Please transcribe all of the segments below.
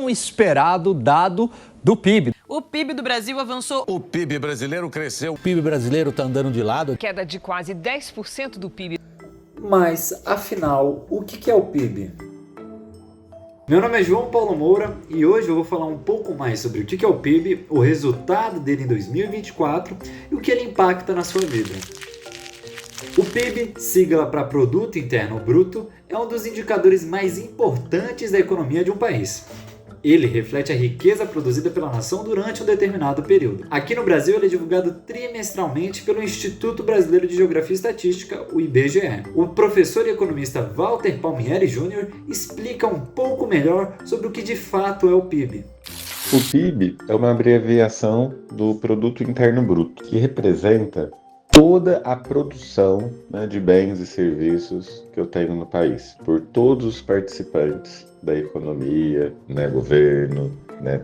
tão esperado dado do PIB. O PIB do Brasil avançou. O PIB brasileiro cresceu. O PIB brasileiro está andando de lado. Queda de quase 10% do PIB. Mas, afinal, o que é o PIB? Meu nome é João Paulo Moura e hoje eu vou falar um pouco mais sobre o que é o PIB, o resultado dele em 2024 e o que ele impacta na sua vida. O PIB, sigla para Produto Interno Bruto, é um dos indicadores mais importantes da economia de um país. Ele reflete a riqueza produzida pela nação durante um determinado período. Aqui no Brasil, ele é divulgado trimestralmente pelo Instituto Brasileiro de Geografia e Estatística, o IBGE. O professor e economista Walter Palmieri Jr. explica um pouco melhor sobre o que de fato é o PIB. O PIB é uma abreviação do Produto Interno Bruto, que representa toda a produção, de bens e serviços que eu tenho no país, por todos os participantes da economia, governo,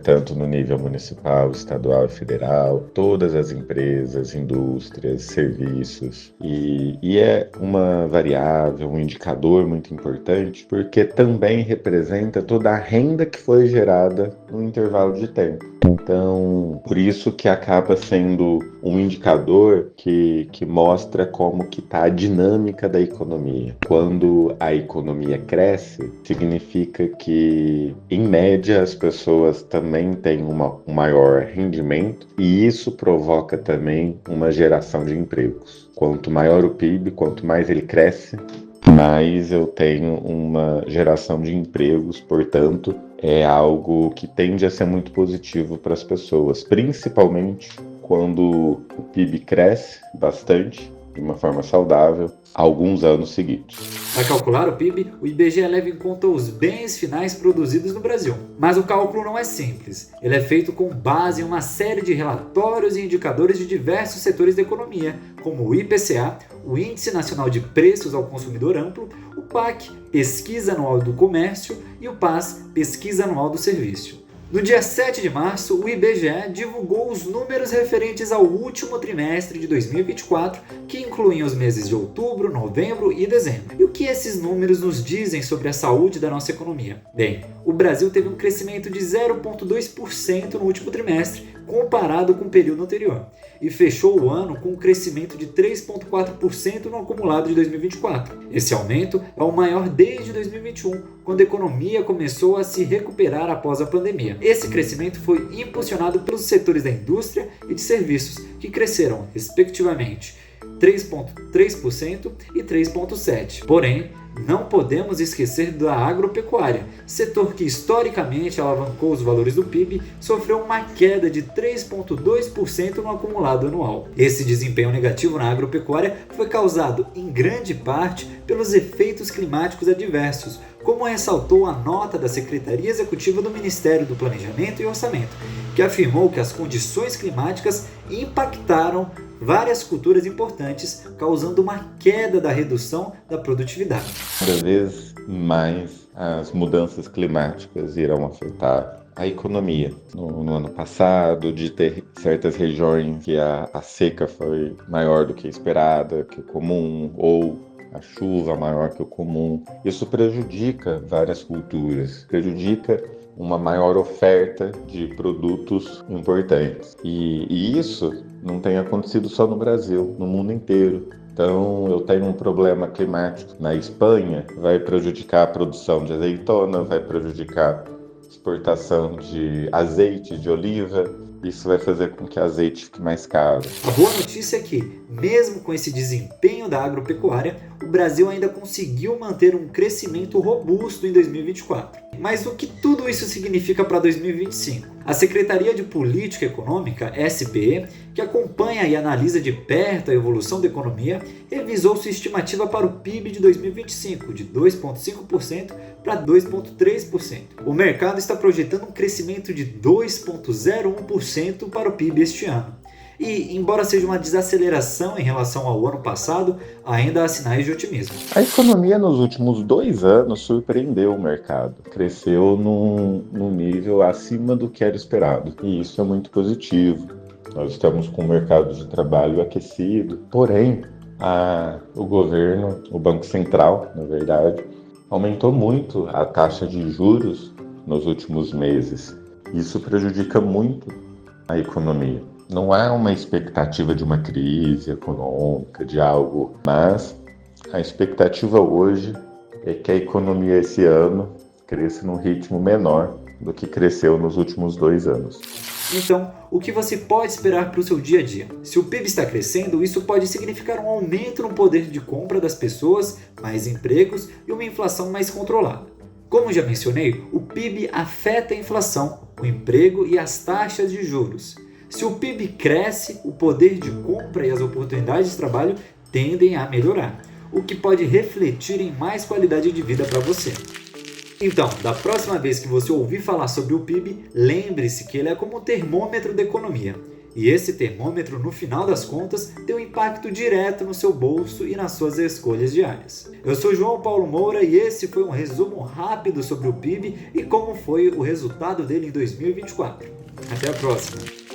tanto no nível municipal, estadual e federal, todas as empresas, indústrias, serviços. E é uma variável, um indicador muito importante, porque também representa toda a renda que foi gerada no intervalo de tempo. Então, por isso que acaba sendo um indicador que mostra como que está a dinâmica da economia. Quando a economia cresce, significa que, em média, as pessoas também têm um maior rendimento e isso provoca também uma geração de empregos. Quanto maior o PIB, quanto mais ele cresce, mais eu tenho uma geração de empregos, portanto, é algo que tende a ser muito positivo para as pessoas, principalmente quando o PIB cresce bastante, de uma forma saudável, há alguns anos seguidos. Para calcular o PIB, o IBGE leva em conta os bens finais produzidos no Brasil. Mas o cálculo não é simples. Ele é feito com base em uma série de relatórios e indicadores de diversos setores da economia, como o IPCA, o Índice Nacional de Preços ao Consumidor Amplo, o PAC, Pesquisa Anual do Comércio, e o PAS, Pesquisa Anual do Serviço. No dia 7 de março, o IBGE divulgou os números referentes ao último trimestre de 2024, que incluem os meses de outubro, novembro e dezembro. E o que esses números nos dizem sobre a saúde da nossa economia? Bem, o Brasil teve um crescimento de 0,2% no último trimestre, comparado com o período anterior, e fechou o ano com um crescimento de 3,4% no acumulado de 2024. Esse aumento é o maior desde 2021, quando a economia começou a se recuperar após a pandemia. Esse crescimento foi impulsionado pelos setores da indústria e de serviços, que cresceram, respectivamente, 3,3% e 3,7%. Porém, não podemos esquecer da agropecuária, setor que historicamente alavancou os valores do PIB, sofreu uma queda de 3,2% no acumulado anual. Esse desempenho negativo na agropecuária foi causado, em grande parte, pelos efeitos climáticos adversos, como ressaltou a nota da Secretaria Executiva do Ministério do Planejamento e Orçamento, que afirmou que as condições climáticas impactaram várias culturas importantes, causando uma queda da redução da produtividade. Cada vez mais as mudanças climáticas irão afetar a economia. No ano passado, de ter certas regiões que a seca foi maior do que a esperada, que o comum, ou a chuva maior que o comum. Isso prejudica várias culturas, prejudica uma maior oferta de produtos importantes. E isso não tem acontecido só no Brasil, no mundo inteiro. Então, eu tenho um problema climático na Espanha, vai prejudicar a produção de azeitona, vai prejudicar a exportação de azeite de oliva. Isso vai fazer com que o azeite fique mais caro. A boa notícia é que, mesmo com esse desempenho da agropecuária, o Brasil ainda conseguiu manter um crescimento robusto em 2024. Mas o que tudo isso significa para 2025? A Secretaria de Política Econômica, SPE, que acompanha e analisa de perto a evolução da economia, revisou sua estimativa para o PIB de 2025, de 2,5% para 2,3%. O mercado está projetando um crescimento de 2,01% para o PIB este ano. E, embora seja uma desaceleração em relação ao ano passado, ainda há sinais de otimismo. A economia nos últimos 2 anos surpreendeu o mercado. Cresceu num nível acima do que era esperado. E isso é muito positivo. Nós estamos com o mercado de trabalho aquecido. Porém, o governo, o Banco Central, na verdade, aumentou muito a taxa de juros nos últimos meses. Isso prejudica muito a economia. Não há uma expectativa de uma crise econômica, de algo, mas a expectativa hoje é que a economia esse ano cresça num ritmo menor do que cresceu nos últimos 2 anos. Então, o que você pode esperar para o seu dia a dia? Se o PIB está crescendo, isso pode significar um aumento no poder de compra das pessoas, mais empregos e uma inflação mais controlada. Como já mencionei, o PIB afeta a inflação, o emprego e as taxas de juros. Se o PIB cresce, o poder de compra e as oportunidades de trabalho tendem a melhorar, o que pode refletir em mais qualidade de vida para você. Então, da próxima vez que você ouvir falar sobre o PIB, lembre-se que ele é como um termômetro da economia. E esse termômetro, no final das contas, tem um impacto direto no seu bolso e nas suas escolhas diárias. Eu sou João Paulo Moura e esse foi um resumo rápido sobre o PIB e como foi o resultado dele em 2024. Até a próxima!